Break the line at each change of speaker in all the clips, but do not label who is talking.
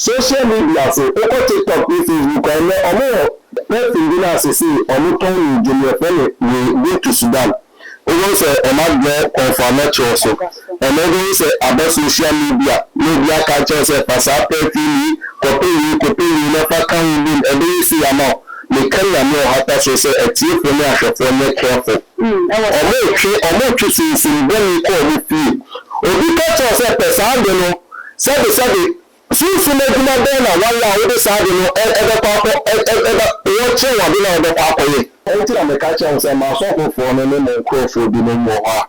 social media so oko TikTok ni Facebook and omo na sisi omo ton junior friend we to Sudan. We say Omagbe confirmation so. And we say about social media culture say pasa perfili copy never can win and we see now. Me can know how to say a team for me for me careful. Omo choose in when call me. Obi catch say pesa de no say so na gina be na wala wo de sa de no watch wa bi na de akoye enti na me catch am say ma so for no no crofo bi no mo ha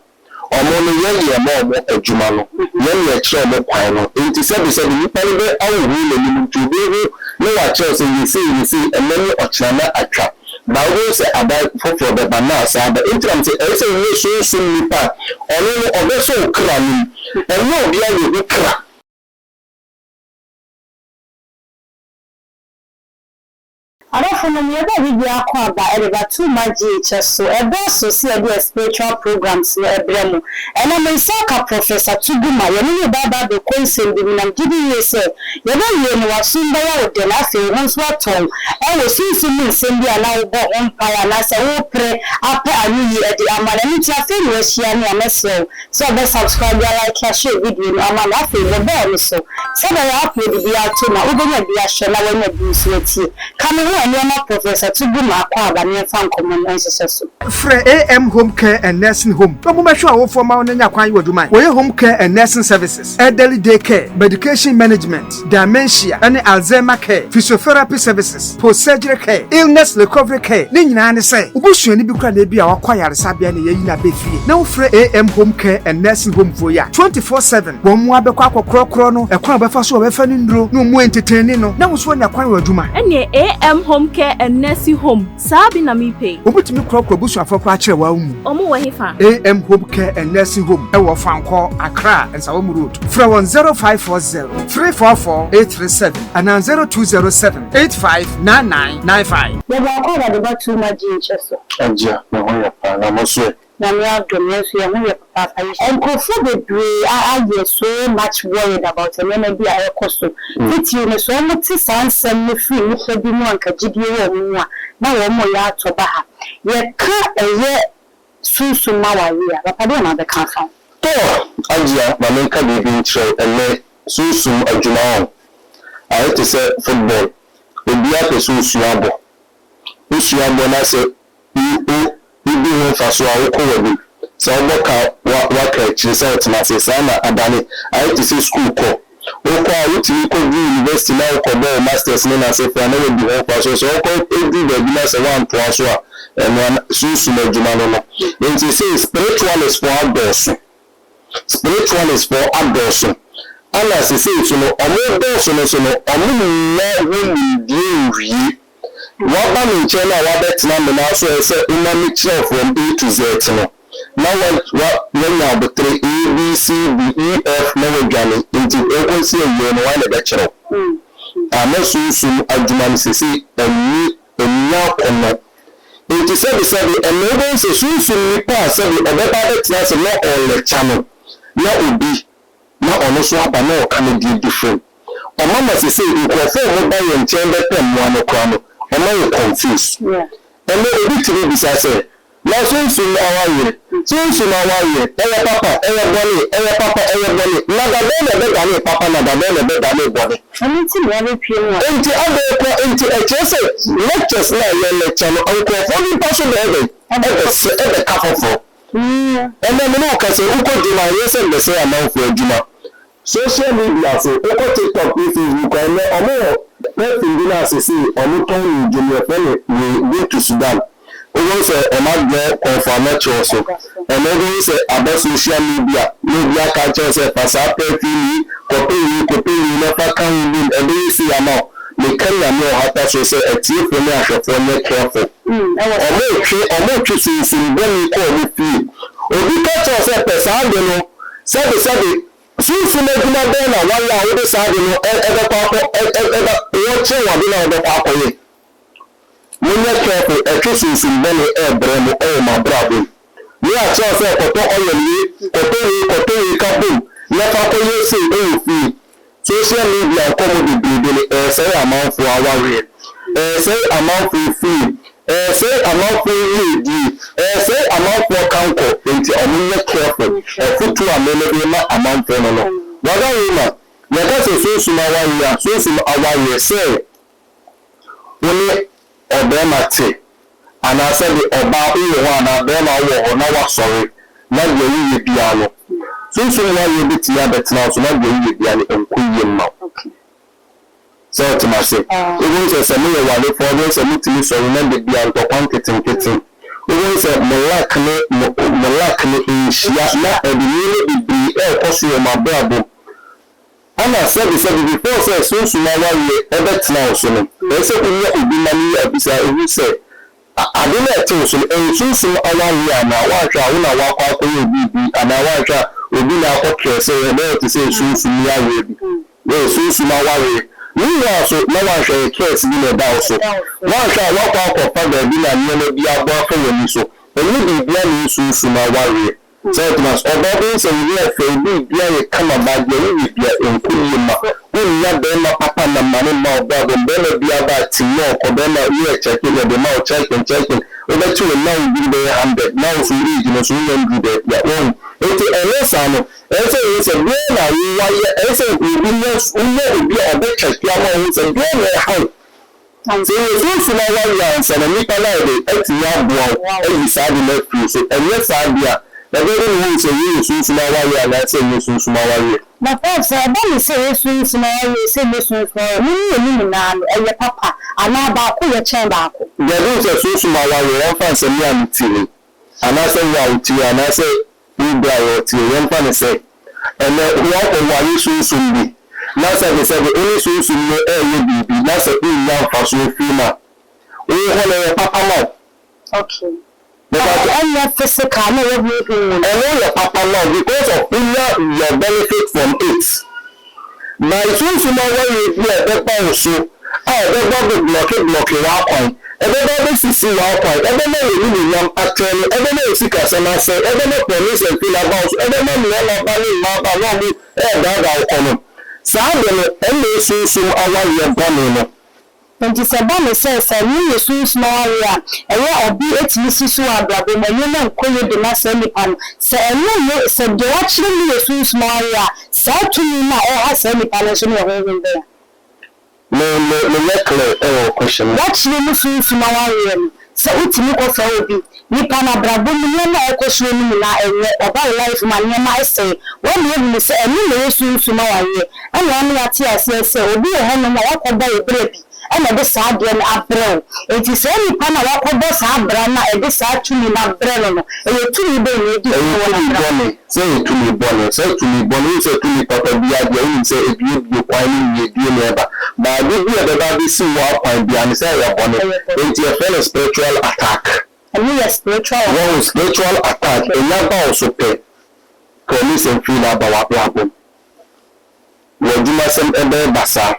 omo no ye mo adwuma no ye kire mo kwan no enti say ni pale be awu ni ni to be no wa kire say you see and then ochana atwa ba wo say about for the banana sa ba enti am say e say you so ni pa ono no obeso kra ni and no bia you kra.
From the other video called by Editor too much so a boss will see a spiritual programs near Bremo. And I'm a soccer professor to do my only baba the consent in and giving you say, you know, was soon by the last year once what tongue. I was soon to me send you allow umpire and I say, oh, pray after a new year at the Aman and it's a thing was she and your so the subscriber like a share video. I'm a laughing the bell so. So I upload the out to my over the Ashana when you do so. Coming on. Professor to be my father near fan common ancestors.
Free AM Home Care and Nursing Home. No more sure for my own you do mine. Where home care and nursing services, elderly day care, medication management, dementia, and Alzheimer care, physiotherapy services, post-surgery care, illness recovery care. Nina say, Ubusu ni bikra de bia wakwaya resabia ne yina befi. Now free AM Home Care and Nursing Home for ya 24/7. Wo mu abekwa akokro no, ekwan befa so befa ni ndro, no mu entertain no. Na wo so nya kwan waduma.
Ene AM Home Care and Nursing Home. Sabi na mi pay.
Obutimi krokro busu afoko a kire wa umu.
Omo wa hefa.
AM Home Care and Nursing Home. E wo Fanko Accra and Sawom Road. Fra 0540 344 837 and 0207 859995.
We ba ko da ba too much so.
Ajia na ho ya pa na mo so.
Na me abdomen so ya mo ya papa. And kofo bebre I get so much worried about and maybe I cost. Fit you so much sense me free me so bi mu anka gidie wo mu a na wo mo ya to ba ha. Ye ka eye susu ma wa wi a papa de na be kan fa.
To Ajia ma me ka be bi ntre ele susu adwuma on. I to say football. Obi a pe susu abo. Susu abo na say ibi ho fa so a wo ko wabi. So wa ka chisa otima se sana adani. I to say school ko. Oko a wuti ko university na ko do masters ni na se fa na we bi ho fa so ko edi da bi na se wan to so a and susu na juma no. Then say spiritual is for adults. Spiritual is for adults. Allah say so no omo do so no omo na we di what ba me chela wa betina me na so say una me chef from A to Z no. Now what when now the 3 A B C D E F na we gane into e see you no one be chero. Amasu adwuma sisi eni kono. Into say and no say susu ni pa say obeba betina say no on the channel. Na obi na ono so aba na o kan dey different. O mama say nkofo mo ba ye nchen be pem mo no kwa no. Am I confused? Yeah. And then a bit to be said, now since you are here, papa, bunny, Nagabella, papa, Nagabella, bunny.
I need to very pure.
Into a chess, not just like your lecture, uncle, only person ever couple for. And then no can say, who could deny yes and the say amount for Juma. Social media say, Oko TikTok, Facebook, and more. Ingina sisi omuton junior friend we to Sudan. We say Omagbe confirmation so. And then say about social media culture say pasa perfili copy never can win and they see now. Me can know how to say a team for me for me careful. Omo choose in when we call it fee. Obi culture say pesa de no say since you make na be na wala we dey say no e papa watch wa be na be papa ye when you careful e choose in when e bremo e ma brabo we a choose say koto oyeli koto yi kabu na papa ye say e fi social media come the ni say amount for our say amount for food say amount for lady say amount for kanko enti omunye careful futu amele ma amount for no wada wima yaka se so ma wa so awa say woni obema te ana say the oba uwo ana be ma wo na wa sorry na ye bia no so wa ye beti ya betina so na ye bia no enkuye ma so to my say even say some me wale for them say me so remember bia to quantity even say me lack ne inshia na edini bi koso ma brabo ana said before say so na wa ye betina so no say kunya obi mani abisa ehu say adele to so so awa na wa twa wo na wa kwa obi ana wa twa obi na akọ say na to say so ya we bi so na wa we ni wa so na wa hwe case ni na da so wa twa wa kwa akọ ba bi na ne bi abo afa woni so eni bi bia ni so na wa we so Thomas obabe say we fe bi bia ye kama ba je ni bia enkuyi ma ya be ma papa na mane ma oba be na bia ba ti no ko be na ye check it be ma check o be tu na u be 100 now so read no so 100 ya o eti elesa no say be na we wa ye say we be no bi obe check ya ma o say be na how so so na wa ya say na mi pa na de eti ya bo e sa di na free so e sa dia na very who say you so na wa ya na say you so na wa ya
na first I say so na wa ya say so ni na e papa ana ba ko ye chen ba ko
the rules so na wa ya fan say me am tiri ana say ya uti ana say we bra yo ti yen fan say and wa ko wa ni so bi na say the only so no e bi na say we now for so fima we ho papa ma
okay but I'm physical no everything
and your papa now because of your benefit from it my so na wa you be a better so the block wa kwan be sisi wa kwan na you yam actually na sika sana say na police and feel about na me na ba ni ma ba no me da kono sa de no na so awa ye bonu no
nti se ba me say ni yesu na wa ya obi etimi sisu abrabo ma yo na nkoye de na se nipa no se eno se de wa chire ni yesu na wa sa tumi na ha se nipa no so no ho ho be no
question
what chire ni yesu na wa se utimi ko fa obi nipa na brabo mu na ekoso ni na enye oba life ma ne ma say when you say eno yesu na wa ye ena na ati ase se obi e ho no ma wakoba e brebi and the sad one abro. It is any pana wakobo sabrana, and this actually not breno. And you to me,
say to me, bonnet, say to me, papa, be at the end, say if you whining, you never. But I did hear the baby see what I be and say your bonnet. It's your fellow spiritual attack.
And you are spiritual
attack, and never also pay. Police and feel about what happened. When you must send a bassa.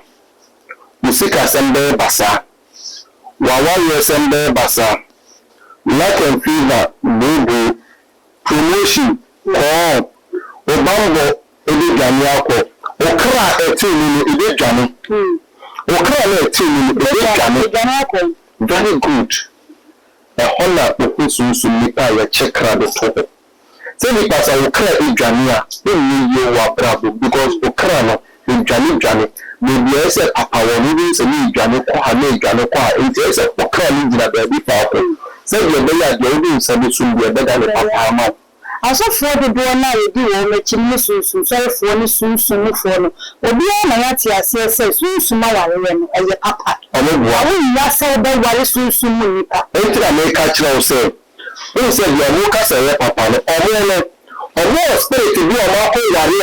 Musika sembe basa wawa sembe basa lack and fever bubu promotion ko obambo ebe dwane akọ okra etini ebe dwane okra na etini ebe dwane very good a hola okusunsu nipa ya chekra de to say nipa sa okra edwane a ni ye wa brabo because okra no edwane maybe I said papa won even say me dwane ko ha na dwane ko a enti say okra ni gina ba bi fa ko say ye be ya de obi nsabe sum be da ne papa ma
aso fo de do na ye di wo mechi ni sunsun so fo ni sunsun ni fo no obi na ya ti ase say sunsun ma ware no eye papa awu ya say be ware sunsun mu nipa
enti na me ka kira o say ye wo ka say ye papa no omo spirit bi o ma ko ware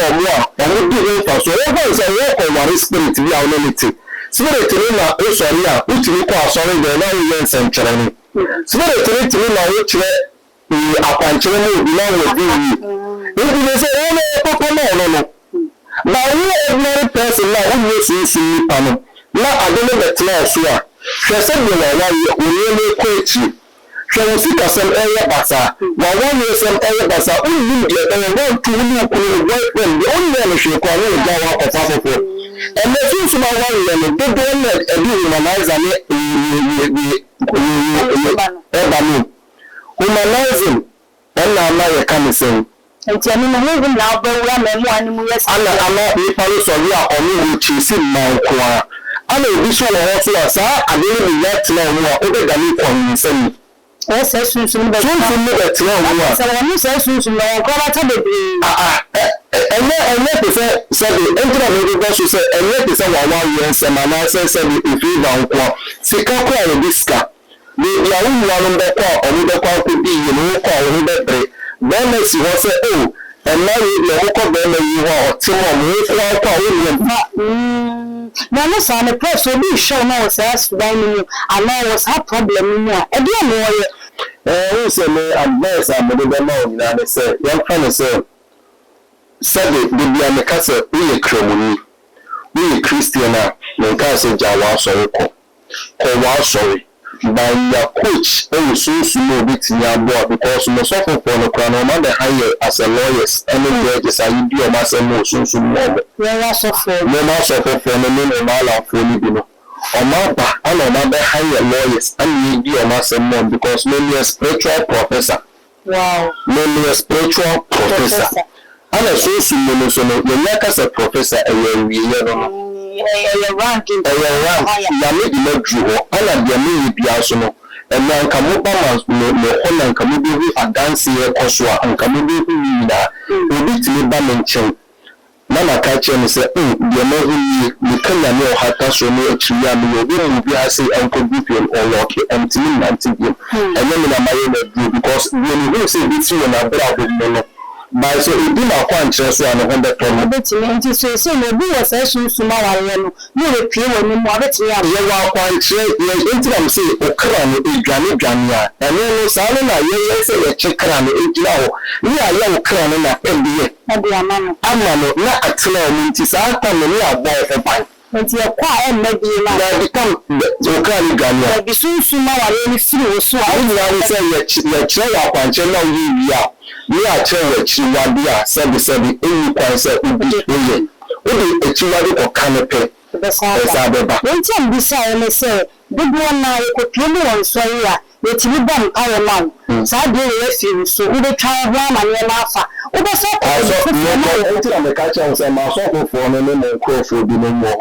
omo di o fa so o go say wo ko ware spirit bi a only spirit ni na o sori a utiri ko asori de na wo yen senchere ni spirit ni na wo kire akwanchere mo bi na wo di ni ni say o no papa no na wo ordinary person na wo yesu ni pa no na adele betna so a hwe se bi wa wo ni ko echi hwe si kasem eye basa wa wo ni sem eye basa o ni de e wo tu ni ko wo when the only one she ko ni ga wa ko fa fofo And the things about one, they don't let a humanize and humanizing, and now can say.
And tell me, now, but we are one years.
I'm not people so we are only which is in my core. I know this one also as I didn't let know over the new convincing.
Yes, as soon as you know, so when you say soon, you know, go out of the
and let me say, said the internet should say, and let me say 1 year, and I said, if you don't Sikaka and Disca. The young one on the car, or the car could be, you know, call the break. Then they see what say, oh, and now you look up them and you are
now, listen, the press will be shown now as us when you and now was a problem in there. Again,
who say, advice, I'm going to know, and they say, young friend said, the Bianacasa, we a criminal, we a Christian, no castle, Jawa, sorry. By your coach, and so small bit in your board because you must suffer for the crown on the higher as a lawyers and the judges are you do a mass and so small.
Where I suffer,
no more suffer for the name of Mala for Libino. Or Mapa and another higher lawyers and you do a mass and more because many a spiritual professor.
Wow,
Many a spiritual professor. And a so small, so no, the lack as a professor and you
ranking.
Yamid no drew, and the Yami Biasono, and now Kamuba no Holland Kamubi a dancing Koswa and Kamubi will be to me Bamanchen. Nana Kachem said, the American, the Kenya Hataso no Chiami, will be I say Uncle Bipian or Loki and Tim and Tim, and then I do because when you say this, you and I brought with by so it did not quite so and 100
to so maybe was a soon tomorrow. You will pay when you want it. You
are quite straight. You interim say, Okran, Gania, and then Salina, you say a check around the now. We are young crown in a NBA. I'm not a train, it is our time and we are boy for pine.
But you are quiet, maybe you
become Okran Gania.
Be soon tomorrow, really feel so.
I will say, your chair up and channel you are. We are telling Chiwadia, 77, any concept would be brilliant. Only a Chiwadi or canopy.
The Sababa. When Tim beside me say, good one now, you could play on Soya, which you don't our man. So I do refuse, so we try one and your master. What was that? I am the catcher and my soul for an and crowfoot be no more.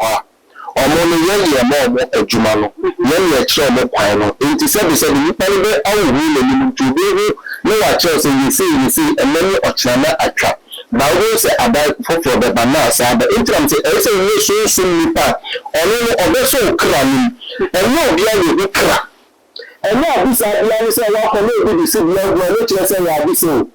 Or more a Jumano, a trouble pile. 87 you pay our will to be. No, I chose you see, and many of China are trapped. Now, we say about for the banana, but in terms of a so soon, or the so cramming, and no, the other crack. And now, this I say, walk on it with the city, which I say, I so.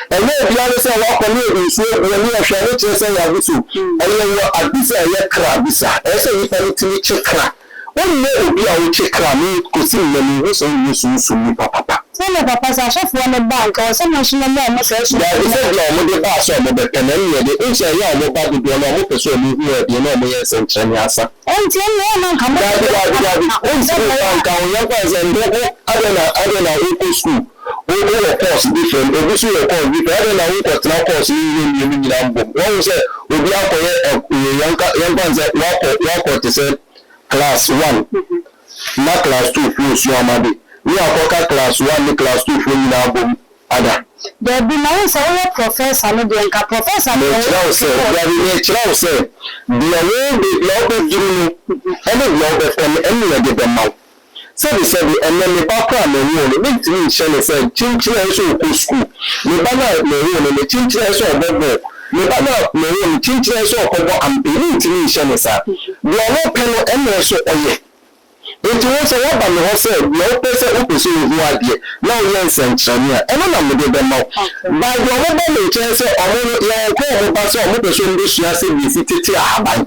And then the other say, walk on it with the when you are sure, which I say, I so. And then I this a crab, this I say, if I need to crack. One may be a check cramming, could see many who say, soon, papa. Some of the passage from the bank or some machine and message. There is a law with the pass of the Canary, the ancient young about the Biological person who are the enormous and Chanyasa. And 10 years come back. I don't know, equal school. All of course, different. Obviously, of course, we don't know what now course in Lambo. One say, we be out for young ones that walk to say class 1, not class 2, plus your mother. We are class 1, class 2 from now. Ada. There be now say professor no dey professor no say the say the way the law be given any law be from any of the mouth. So they said and then the papa no no mean to share say chinchira so go school. The bana no no chinchira so bobo. The bana no chinchira so ko am be to share say. The law pen no so oye. Into what I want to say, no person who pursue who are there. No, yes, and China, and I'm going to them out. By the other nature, say, I call pass on what person this year say, visited Abai.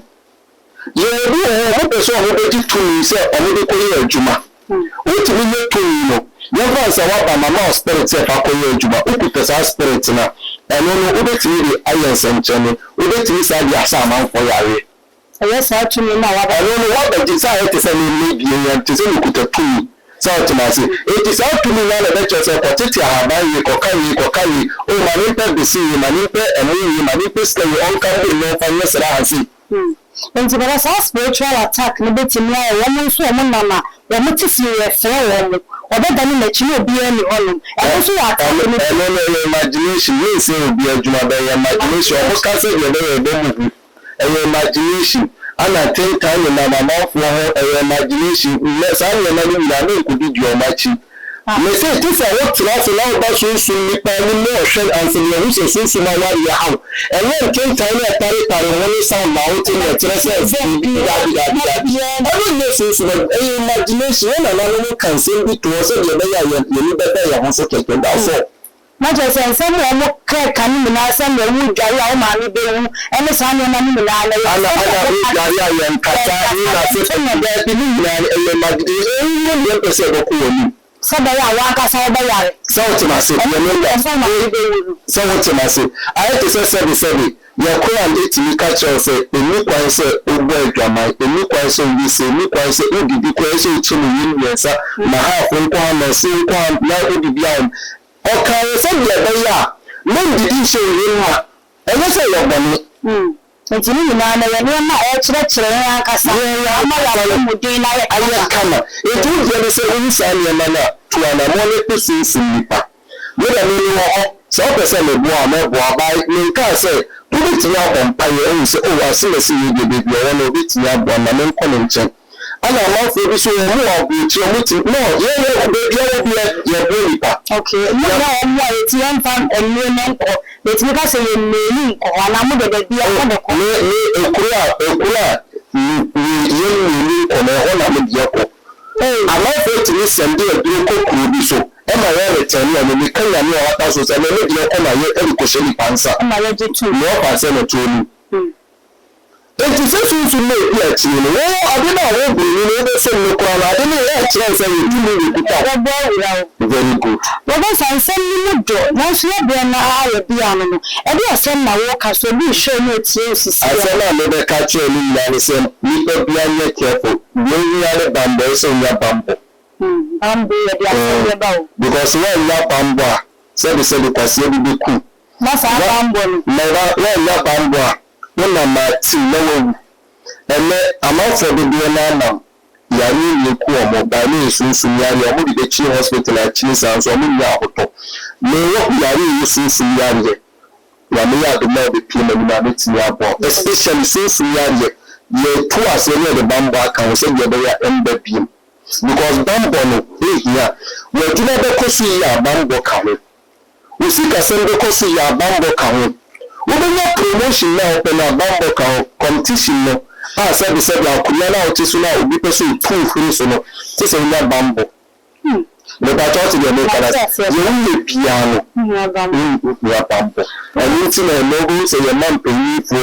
You know, what person who did to me, say, I will call you Juma. What will you to you? Never answer what my mouth spirit said, I call you Juma, who put us our spirits now. And when we get to the irons and China, we get to this idea, some for your. Yes, I to me now. I don't know what the desire to send me to say you could do. So to myself, it is up to me now that you say, particularly, I buy Kokari, oh, Manipa, the sea, Manipa, and we Manipa, stay on country, no, and yes, I see. nti bala sa spiritual attack ne betimi a wo nso o nana wo tisi ye fe wo obeda ni na chino obi ani honum enso ya attack ne
imagination we say obi adwuma ba imagination o ka say ye be mu imagination ana think time na mama for imagination let's say na ni na nkudi di o machi me say this is what class now ba so nipa ni mo hwe answer ye hu so ma wa ya how and think time na tare woni sound na o tin e tere say imagination na no can say be to so ye be ya ni be ya ho so keke da so
na je say say mo ka kan mi na say mo wu dware a o ma ni be hu ene sa ni na ni mi na
ana dware a ye nkata ni na say na be bi ni na imagination ye be say ko woni
sabaya waka sabaya
so timase ye no so timase I to say your Quran it me catch us say emi kwan say ogbo adwama emi kwan say we say emi kwan say odibi kwan say chimi yin yensa na ha fun kwan na sin kwan na odibi am o kan say ye be ya no didi say yin ha e say yo bani
nti ni na na ye na e kire yan kasa ama ya mu din na
aye kama e tu ye say yin sa ni na na to na mo le pese nipa we da ni wo so person le bo ba ni ka say we ti ya bon paye o se o wa se se ye be bi o no bi ti ya bon na men ko nchen ana ma fo bi so mo obi ti o mo ti no ye be ye bo nipa
okay no na mo ye ti yan fan enu men ko be ti ka se ye meni ko ana mo de bi ya ko ko
ni ekura ye ni ko na ho na mo bi ko ama fo ti ni sende e bi ko ko bi so e ma ye return ya ni kan ya ni o ta so se me ni ko na ye e ko se ni pansa
ma ye je tu
no pa se no to ni enti se so me bi a ti ni wo ade na wo bi ni be so ni ko na ade ni e ti se ye ti ni bi ta very good
wo ba san se ni mu do na so ye be na aye bi anu no e bi asem na wo ka so bi show no ti osisi
ase na me be ka che ni na ni se ni pe bi anye careful we ya le bambo so ya bambo
bambo ye bi asem ye ba o
because when ya bambo a se bi kwase bi ku
na sa bambo no
when ya bambo a na ma ti na wo ene amafo de bi na na yari ni ku omo ba ni sunsun yari omo de chi hospital a chi san so omo ya hoto me wo yari ni sunsun yari ya me ya de na de pi na ni ti ya bo especially sunsun yari ye tu ase ni de bambo aka wo se de be ya emba bi because bambo no here we do not be so ya bambo ka ho we see ka se be ko so ya bambo ka ho we do promotion na open na bambo ka ho competition no ah sabi akuna na otisu na obi peso tu free so no ti se na bambo le ba to de me kada ye unle piano ya bambo and ti na logo se ye man peyi fo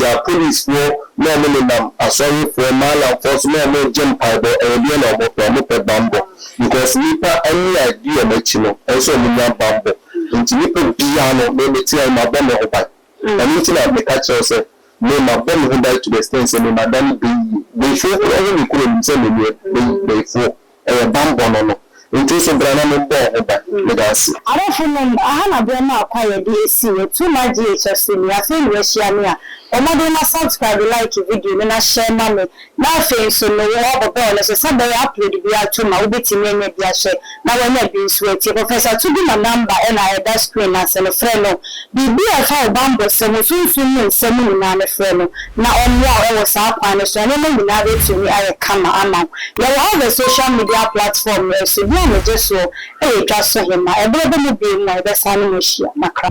ya police fo na me nam asori fo mala fo so na me jam paibo e bi na mo pe bambo because nipa any idea na chi no e so mo na bambo nti nipa piano me ti ai ma ba me ho ba and ti na me catch yourself me ma ba me ho ba to the extent say me ma dan be show ko ni ko ni say me be fo bambo no nti so bra na me bo ho ba me da si
arafo no ahana be na akwa ye de esi we too much HFC ni afi we share me a omado na subscribe like video na share ma me na afi so no wo baba no so sabe upload bi atu ma wo betimi anya bi a share na wanya bi so eti professor to be my number and I that screen na se no friend no bi afa bambo se mo sunsun no se mo na me friend no na onwa e wo sa kwa no so na mo na betimi aye kama ama ya wo the social media platform so bi na je so e twa so hema e bebe mo bi na e be sa no mo shia makra